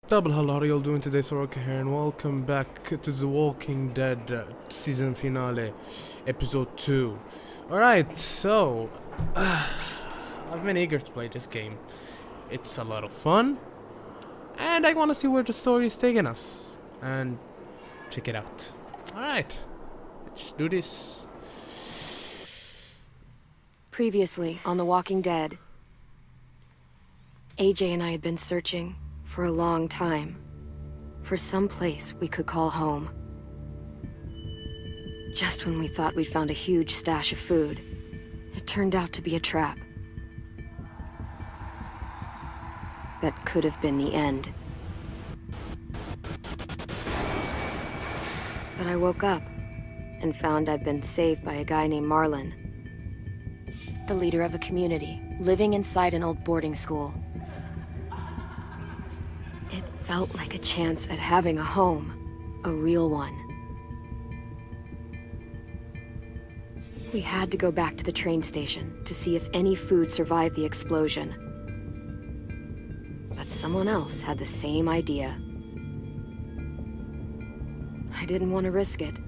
Double hello, how are you all doing today? Soroka here, and welcome back to The Walking Dead season finale, episode 2. Alright, so I've been eager to play this game. It's a lot of fun, and I want to see where the story is taking us, and check it out. Alright, let's do this. Previously on The Walking Dead, AJ and I had been searching for a long time for some place we could call home. Just when we thought we'd found a huge stash of food, it turned out to be a trap. That could have been the end. But I woke up and found I'd been saved by a guy named Marlon, the leader of a community living inside an old boarding school. It felt like a chance at having a home, a real one. We had to go back to the train station to see if any food survived the explosion. But someone else had the same idea. I didn't want to risk it,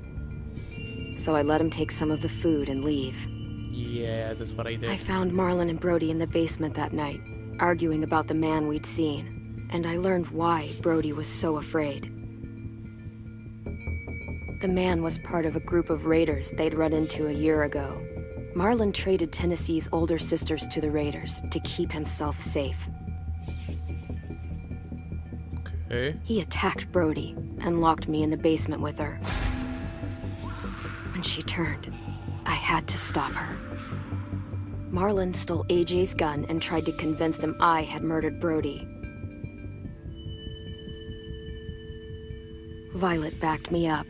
so I let him take some of the food and leave. Yeah, that's what I did. I found Marlon and Brody in the basement that night, arguing about the man we'd seen. And I learned why Brody was so afraid. The man was part of a group of raiders they'd run into a year ago. Marlon traded Tennessee's older sisters to the raiders to keep himself safe. Okay. He attacked Brody and locked me in the basement with her. When she turned, I had to stop her. Marlon stole AJ's gun and tried to convince them I had murdered Brody. Violet backed me up.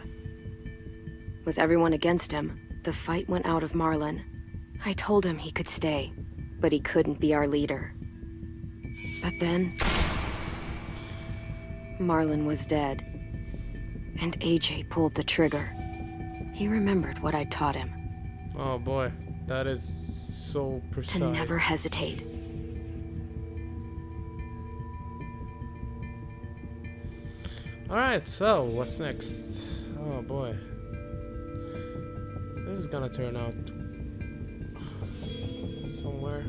With everyone against him, the fight went out of Marlon. I told him he could stay, but he couldn't be our leader. But then, Marlon was dead, and AJ pulled the trigger. He remembered what I'd taught him. Oh boy, that is so precise. To never hesitate. Alright, so what's next? Oh boy. This is gonna turn out somewhere.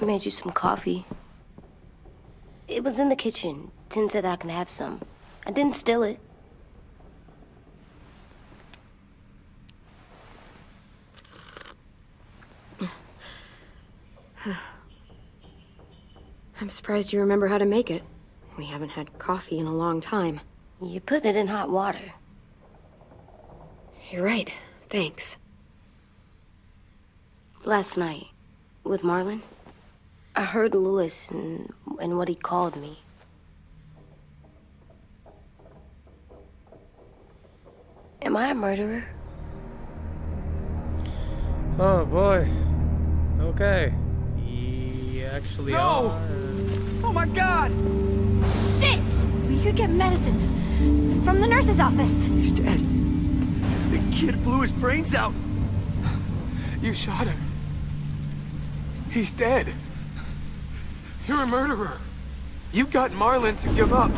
Made you some coffee. It was in the kitchen. Tin said that I can have some. I didn't steal it. I'm surprised you remember how to make it. We haven't had coffee in a long time. You put it in hot water. You're right. Thanks. Last night, with Marlon, I heard Lewis and what he called me. Am I a murderer? Oh boy. Okay. You actually are. Oh my god! Shit! We could get medicine from the nurse's office. He's dead. The kid blew his brains out. You shot him. He's dead. You're a murderer. You got Marlon to give up.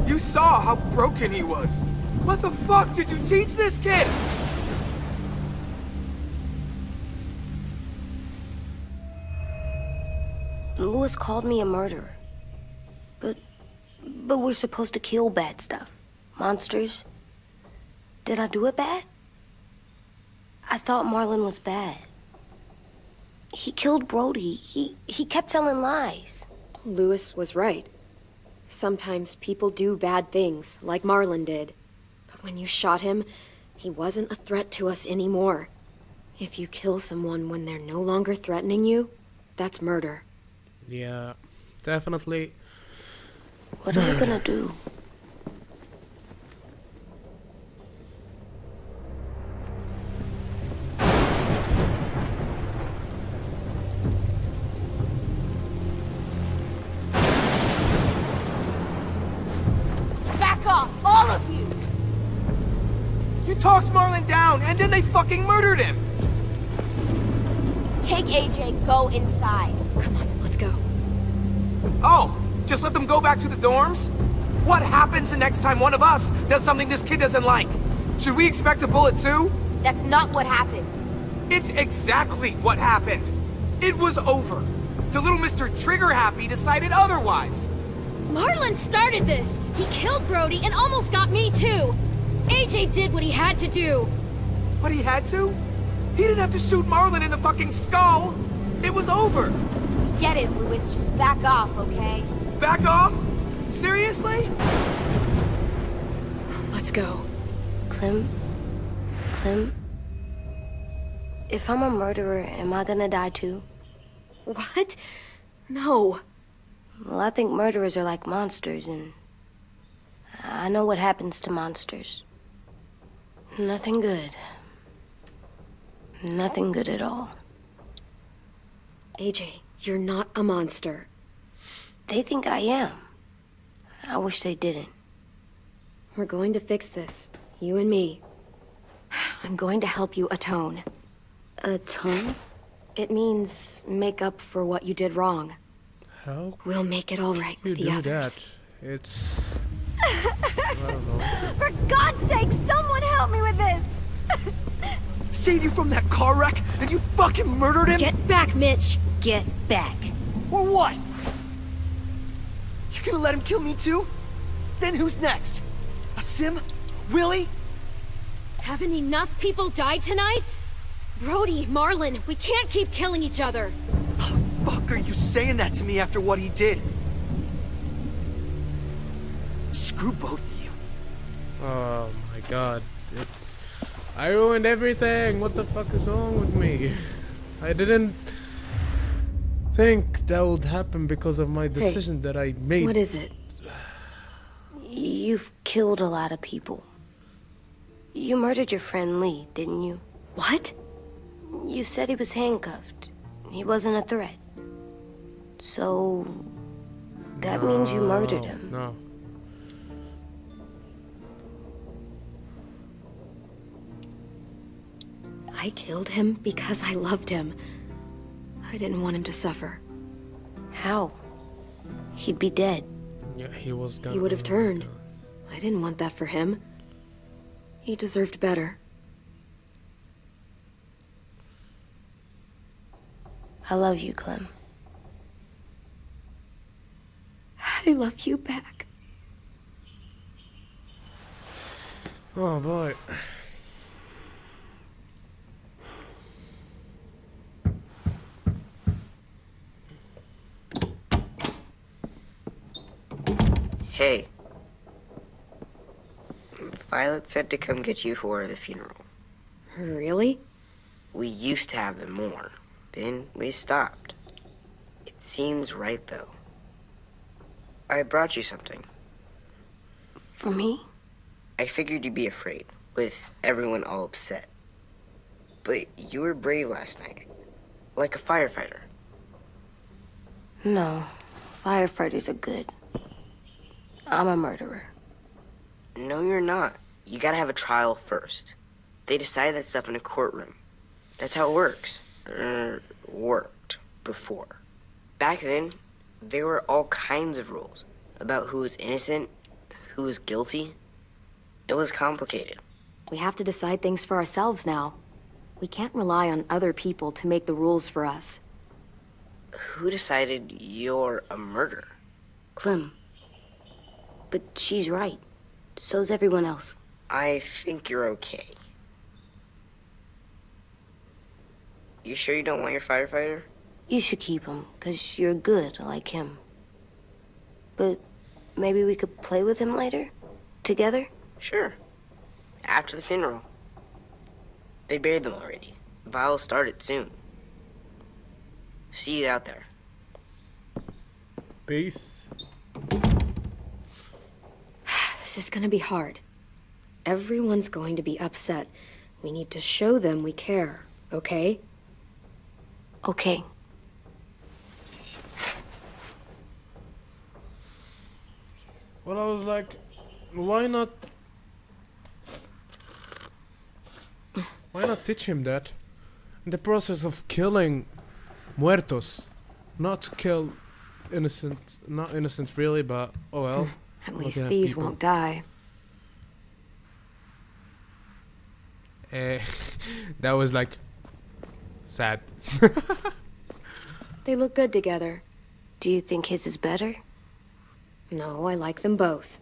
You saw how broken he was. What the fuck did you teach this kid? Lewis called me a murderer. But we're supposed to kill bad stuff. Monsters. Did I do it bad? I thought Marlon was bad. He killed Brody. He kept telling lies. Lewis was right. Sometimes people do bad things, like Marlon did. But when you shot him, he wasn't a threat to us anymore. If you kill someone when they're no longer threatening you, that's murder. Yeah, definitely. What are we gonna do? Back off, all of you! You talked Marlon down, and then they fucking murdered him! Take AJ, go inside. Come on, let's go. Oh, just let them go back to the dorms? What happens the next time one of us does something this kid doesn't like? Should we expect a bullet too? That's not what happened. It's exactly what happened. It was over. Till little Mr. Trigger Happy decided otherwise. Marlon started this. He killed Brody and almost got me too. AJ did what he had to do. But he had to? He didn't have to shoot Marlon in the fucking skull. It was over. Get it, Lewis. Just back off, okay? Back off? Seriously? Let's go. Clem? If I'm a murderer, am I gonna die too? What? No. Well, I think murderers are like monsters, and I know what happens to monsters. Nothing good. Nothing good at all. AJ, you're not a monster. They think I am. I wish they didn't. We're going to fix this. You and me. I'm going to help you atone. Atone? It means make up for what you did wrong. How We'll make it all right you with the do others. that? It's... I don't know. For God's sake, someone help me with this! Saved you from that car wreck, and you fucking murdered him? Get back, Mitch! Get back. Or what? You gonna let him kill me too? Then who's next? A Sim? Willie? Haven't enough people died tonight? Brody, Marlon, we can't keep killing each other. Fuck are you saying that to me after what he did? Screw both of you. Oh my god. It's... I ruined everything! What the fuck is wrong with me? I didn't think that would happen because of my decision that I made. What is it? You've killed a lot of people. You murdered your friend Lee, didn't you? What? You said he was handcuffed. He wasn't a threat. So... that means you murdered him. No. I killed him because I loved him. I didn't want him to suffer. How? He'd be dead. Yeah, he was gonna... He would have turned. I didn't want that for him. He deserved better. I love you, Clem. I love you back. Oh boy. Hey. Violet said to come get you for the funeral. Really? We used to have them more. Then we stopped. It seems right, though. I brought you something. For me? I figured you'd be afraid, with everyone all upset. But you were brave last night. Like a firefighter. No. Firefighters are good. I'm a murderer. No, you're not. You gotta have a trial first. They decide that stuff in a courtroom. That's how it works. Worked before. Back then, there were all kinds of rules about who was innocent, who was guilty. It was complicated. We have to decide things for ourselves now. We can't rely on other people to make the rules for us. Who decided you're a murderer? Clem. But she's right. So's everyone else. I think you're okay. You sure you don't want your firefighter? You should keep him, 'cause you're good like him. But maybe we could play with him later? Together? Sure. After the funeral. They buried them already. Viol'll start it soon. See you out there. Peace. This is gonna be hard. Everyone's going to be upset. We need to show them we care, okay? Okay. Well, I was like, why not teach him that? In the process of killing muertos. Not to kill innocent, not innocent really, but oh well. At least Looking at these people. won't die. That was like sad. They look good together. Do you think his is better? No, I like them both.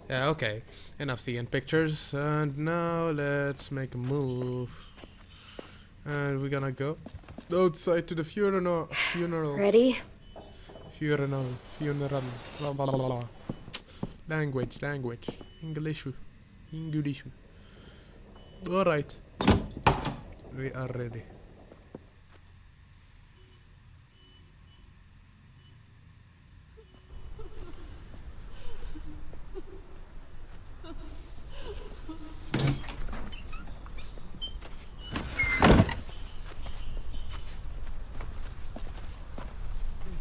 Yeah, okay. Enough seeing pictures, and now let's make a move. And we're gonna go outside to the funeral. Ready? Funeral. Blah, blah, blah, blah. Language. English. Alright. We are ready.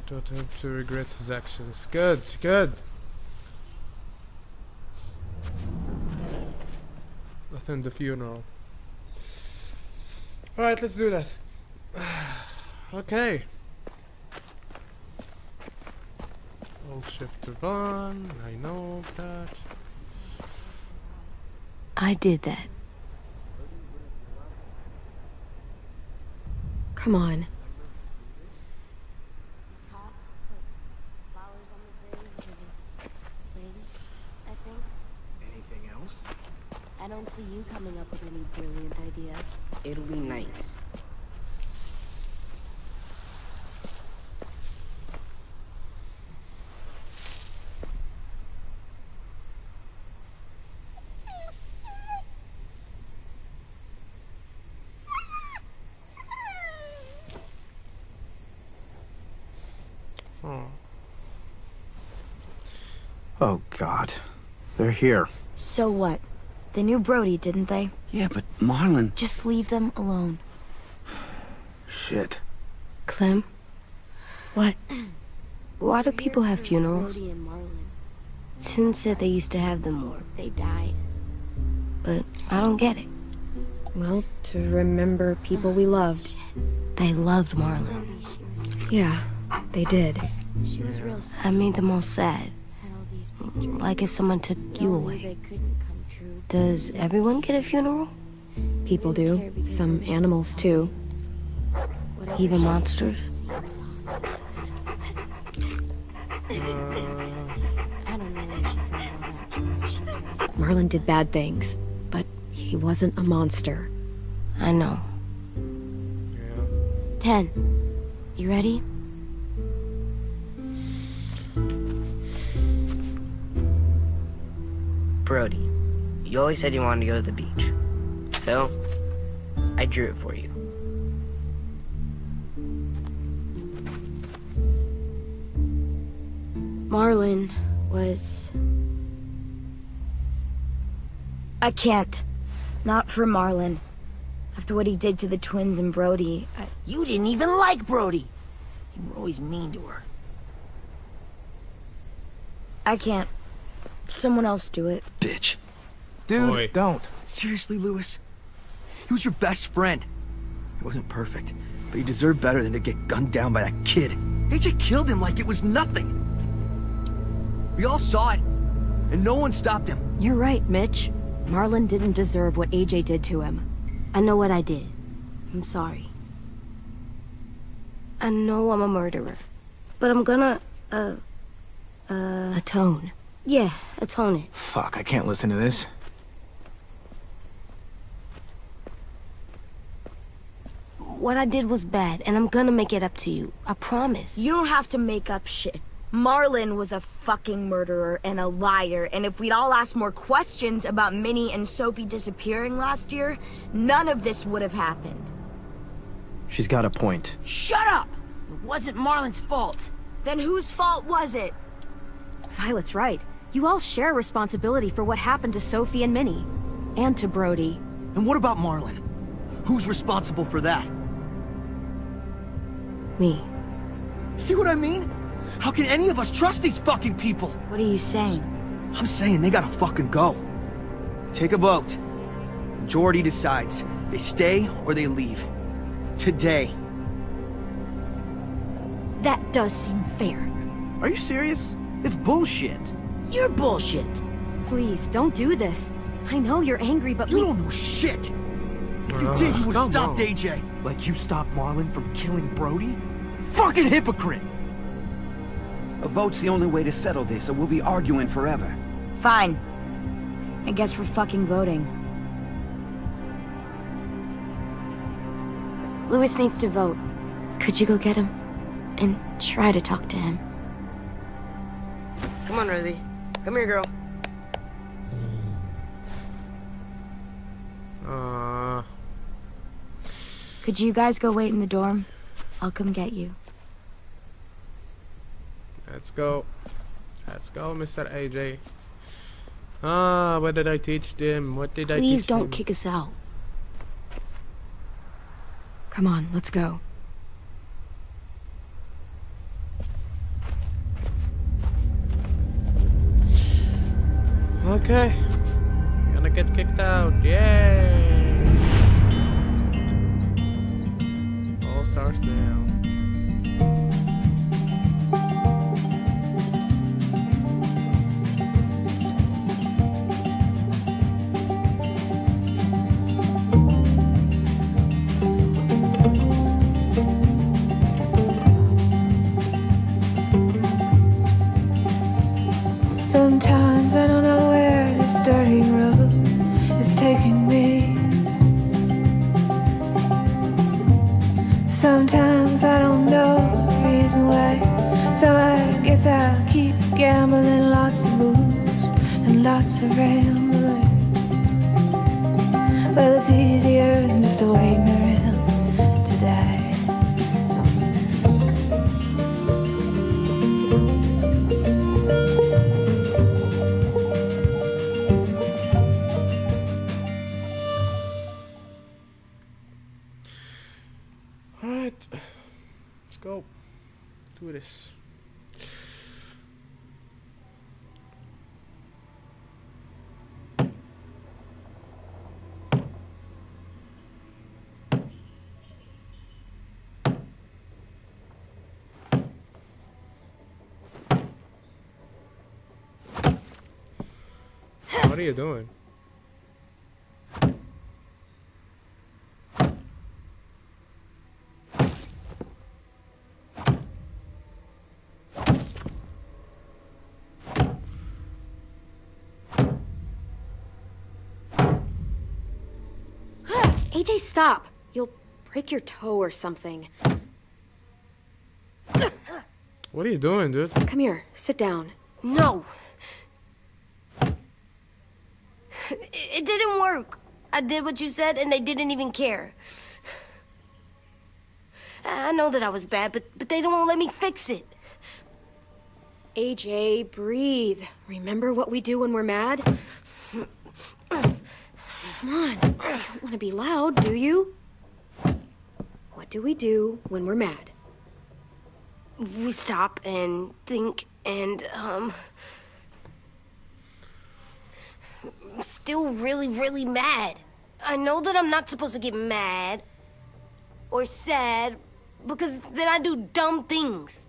Don't have to regret his actions. Good. Attend the funeral. Alright, let's do that. Okay. Alt shift to 1. I know that. I did that. Come on. Talk, put flowers on the graves, and sing, I think. Anything else? I don't see you coming up with any brilliant ideas. It'll be nice. Oh. Oh, God. They're here. So what? They knew Brody, didn't they? Yeah, but Marlon... Just leave them alone. Shit. Clem? What? Why do people have funerals? Brody and Marlon. Tin said they used to have them more, They died. but I don't get it. Well, to remember people we loved. They loved Marlon. Yeah, they did. She was real sweet. I made them all sad. Had all these pictures. Like if someone took you They away. couldn't come true. Does everyone get a funeral? People do. Some animals, too. Whatever Even she monsters? seemed possible. I don't know where she found all that joy she carried. Marlon did bad things, but he wasn't a monster. I know. 10. You ready? Brody, you always said you wanted to go to the beach. So, I drew it for you. Marlon was... I can't. Not for Marlon. After what he did to the twins and Brody, You didn't even like Brody. You were always mean to her. I can't. Someone else do it. Bitch. Dude, Boy. don't. Seriously, Lewis? He was your best friend. He wasn't perfect, but he deserved better than to get gunned down by that kid. AJ killed him like it was nothing. We all saw it, and no one stopped him. You're right, Mitch. Marlon didn't deserve what AJ did to him. I know what I did. I'm sorry. I know I'm a murderer. But I'm gonna, Atone. Yeah, atone it. Fuck, I can't listen to this. What I did was bad, and I'm gonna make it up to you. I promise. You don't have to make up shit. Marlon was a fucking murderer and a liar, and if we'd all asked more questions about Minnie and Sophie disappearing last year, none of this would have happened. She's got a point. Shut up! It wasn't Marlon's fault. Then whose fault was it? Violet's right. You all share responsibility for what happened to Sophie and Minnie. And to Brody. And what about Marlon? Who's responsible for that? Me. See what I mean? How can any of us trust these fucking people? What are you saying? I'm saying they gotta fucking go. Take a vote. Majority decides. They stay or they leave. Today. That does seem fair. Are you serious? It's bullshit. You're bullshit. Please, don't do this. I know you're angry, but You don't know shit. If you did, you would've come stopped on. AJ. Like you stopped Marlon from killing Brody? Fucking hypocrite! A vote's the only way to settle this, or we'll be arguing forever. Fine. I guess we're fucking voting. Louis needs to vote. Could you go get him? And try to talk to him. Come on, Rosie. Come here, girl. Could you guys go wait in the dorm? I'll come get you. Let's go. Let's go, Mr. AJ. Ah, what did I teach them? What did I teach them? Please don't kick us out. come on, let's go. Okay. Gonna get kicked out. Yay! All stars down. Sometimes I don't know where this dirty road is taking me. Sometimes I don't know the reason why, so I guess I'll keep gambling, lots of moves and lots of rambling. Well, it's easier than just waiting around to die. Alright. Let's go. Do this. What are you doing? AJ, stop! You'll break your toe or something. What are you doing, dude? Come here, sit down. No. It didn't work. I did what you said and they didn't even care. I know that I was bad, but they don't let me fix it. AJ, breathe. Remember what we do when we're mad? Come on, you don't want to be loud, do you? What do we do when we're mad? We stop and think and, I'm still really, really mad. I know that I'm not supposed to get mad or sad because then I do dumb things.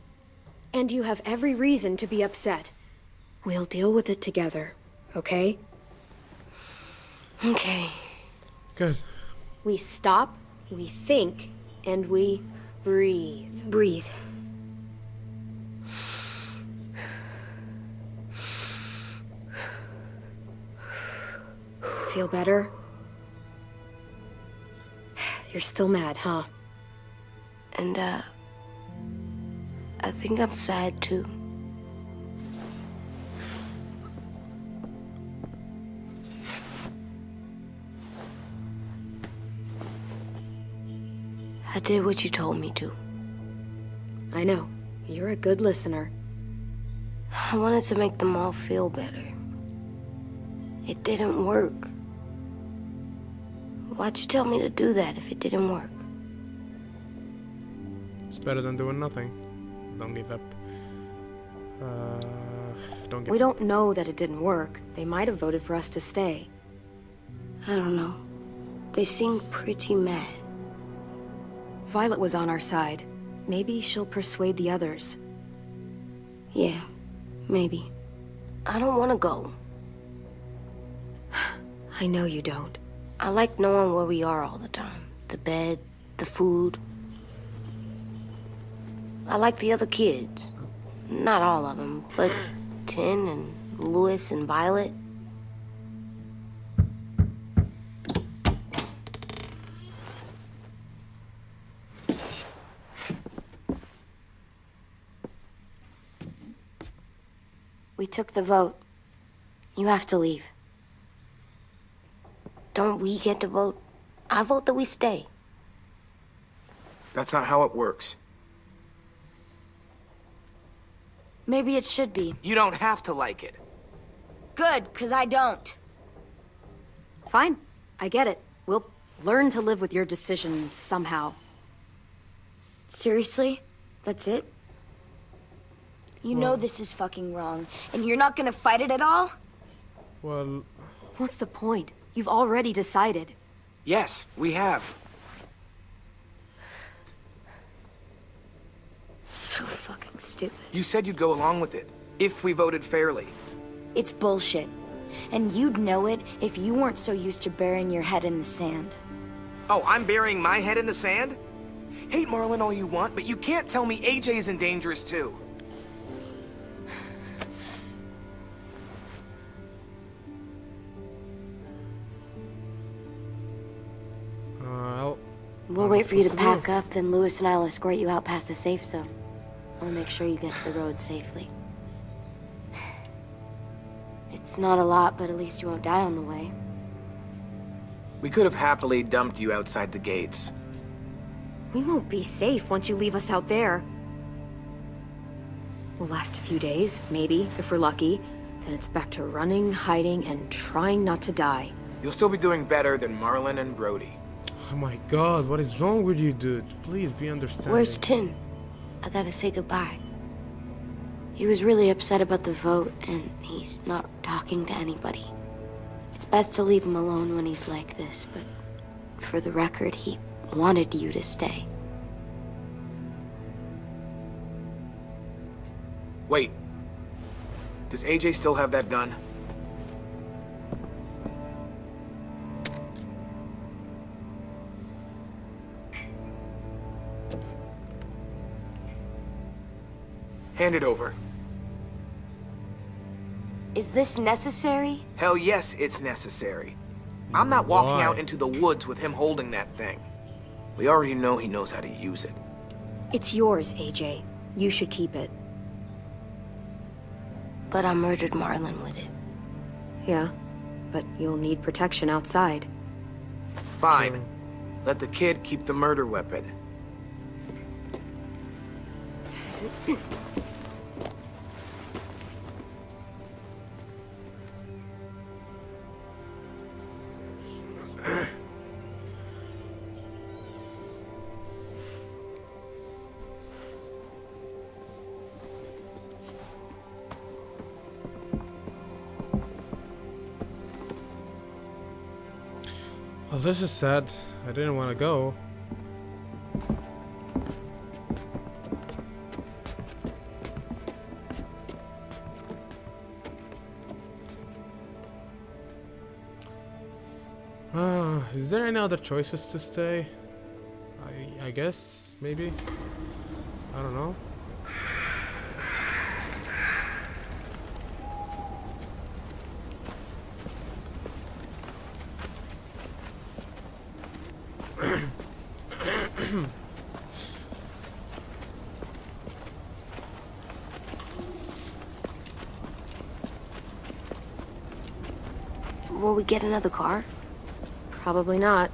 And you have every reason to be upset. We'll deal with it together, okay? Okay. Good. We stop, we think, and we breathe. Breathe. Feel better? You're still mad, huh? And, I think I'm sad too. I did what you told me to. I know. You're a good listener. I wanted to make them all feel better. It didn't work. Why'd you tell me to do that if it didn't work? It's better than doing nothing. Don't give up. Don't give We don't know that it didn't work. They might have voted for us to stay. I don't know. They seem pretty mad. Violet was on our side. Maybe she'll persuade the others. Yeah, maybe. I don't want to go. I know you don't. I like knowing where we are all the time. The bed, the food. I like the other kids. Not all of them, but Tin and Louis and Violet. We took the vote. You have to leave. Don't we get to vote? I vote that we stay. That's not how it works. Maybe it should be. You don't have to like it. Good, 'cause I don't. Fine. I get it. We'll learn to live with your decision somehow. Seriously? That's it? You know this is fucking wrong, and you're not gonna fight it at all? Well, What's the point? You've already decided. Yes, we have. So fucking stupid. You said you'd go along with it, if we voted fairly. It's bullshit. And you'd know it if you weren't so used to burying your head in the sand. Oh, I'm burying my head in the sand? Hate Marlin all you want, but you can't tell me AJ's in dangerous too. We'll wait for you to pack up, then Louis and I'll escort you out past the safe zone. We'll make sure you get to the road safely. It's not a lot, but at least you won't die on the way. We could have happily dumped you outside the gates. We won't be safe once you leave us out there. We'll last a few days, maybe, if we're lucky. Then it's back to running, hiding, and trying not to die. You'll still be doing better than Marlin and Brody. oh my god, what is wrong with you, dude? Please be understanding. Where's Tin? I gotta say goodbye. He was really upset about the vote, and he's not talking to anybody. It's best to leave him alone when he's like this, but for the record, he wanted you to stay. Wait. Does AJ still have that gun? Hand it over. Is this necessary? Hell yes, it's necessary. I'm not walking Why? out into the woods with him holding that thing. We already know he knows how to use it. It's yours, AJ. You should keep it. But I murdered Marlin with it. Yeah, but you'll need protection outside. Fine. Let the kid keep the murder weapon. Well, this is sad. I didn't want to go. Is there any other choices to stay? I guess, maybe? I don't know. Will we get another car? Probably not.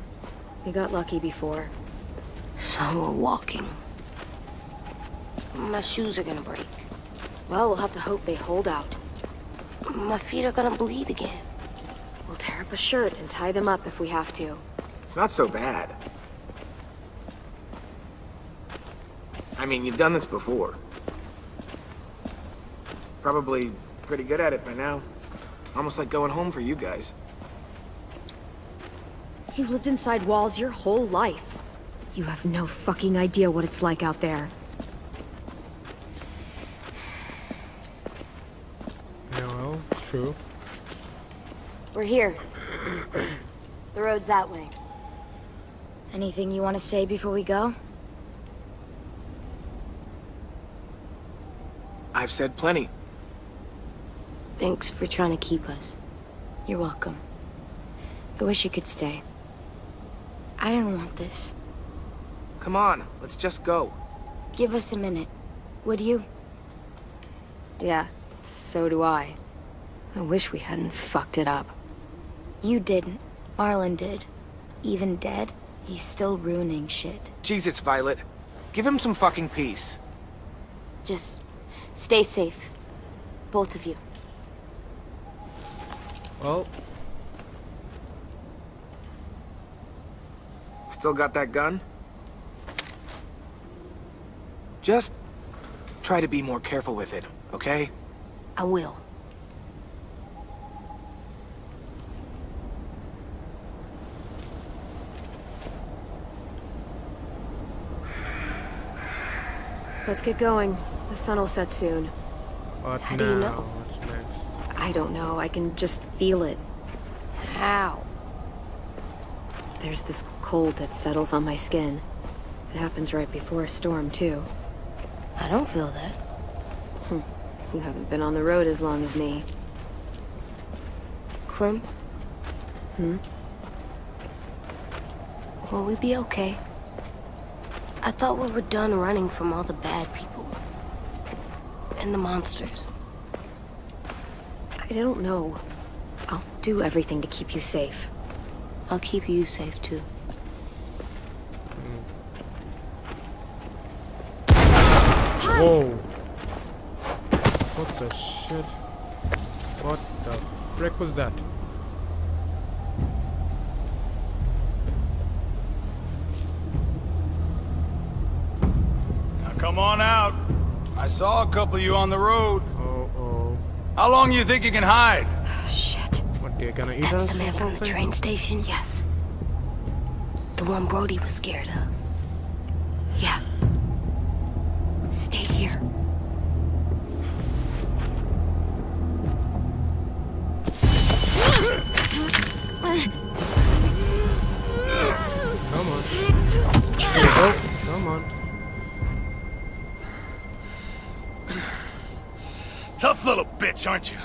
We got lucky before. So we're walking. My shoes are gonna break. Well, we'll have to hope they hold out. My feet are gonna bleed again. We'll tear up a shirt and tie them up if we have to. It's not so bad. I mean, you've done this before. Probably pretty good at it by now. Almost like going home for you guys. You've lived inside walls your whole life. You have no fucking idea what it's like out there. Yeah, well, true. We're here. The road's that way. Anything you want to say before we go? I've said plenty. Thanks for trying to keep us. You're welcome. I wish you could stay. I didn't want this. Come on, let's just go. Give us a minute, would you? Yeah, so do I. I wish we hadn't fucked it up. You didn't. Marlon did. Even dead, he's still ruining shit. Jesus, Violet. Give him some fucking peace. Just stay safe. Both of you. Well, Still got that gun? Just try to be more careful with it, okay? I will. Let's get going. The sun will set soon. what How now? do you know? What's next? I don't know. I can just feel it. How? There's this cold that settles on my skin. It happens right before a storm, too. I don't feel that. You haven't been on the road as long as me. Clem? Hmm? Will we be okay? I thought we were done running from all the bad people. And the monsters. I don't know. I'll do everything to keep you safe. I'll keep you safe too. Whoa. What the shit? What the frick was that? Now come on out. I saw a couple of you on the road. Oh. How long you think you can hide? Shit. What, they're gonna eat That's us the or man from the something? train station? Yes. The one Brody was scared of. Yeah. Stay here. Come on. Here you go. Come on. Tough little bitch, aren't you?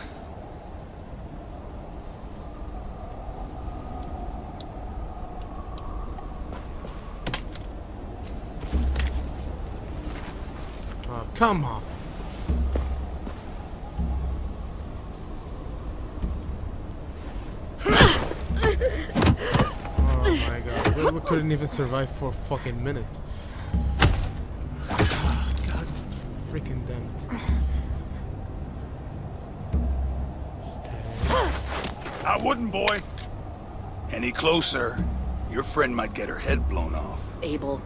Oh, come on. Oh my god. We couldn't even survive for a fucking minute. God freaking damn it. Stay. I wouldn't, boy. Any closer, your friend might get her head blown off. Abel.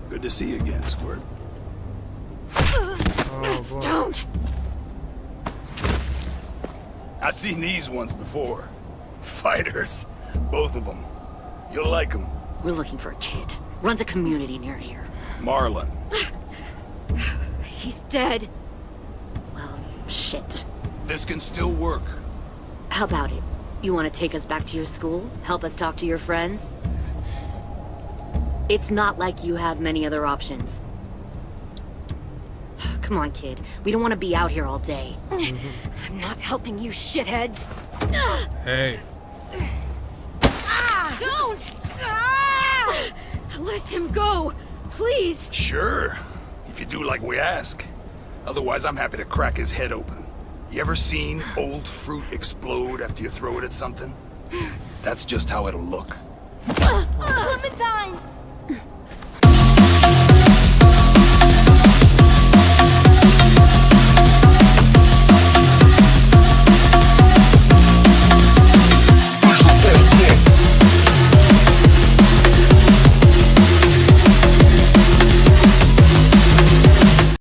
Good to see you again, Squirt. Oh boy. Don't! I've seen these ones before. Fighters. Both of them. You'll like them. We're looking for a kid. Runs a community near here. Marlon. He's dead. Well, shit. This can still work. How about it? You want to take us back to your school? Help us talk to your friends? It's not like you have many other options. Come on, kid. We don't want to be out here all day. I'm not helping you shitheads. Hey. Don't! Ah! Let him go, please. Sure, if you do like we ask. Otherwise, I'm happy to crack his head open. You ever seen old fruit explode after you throw it at something? That's just how it'll look. Clementine!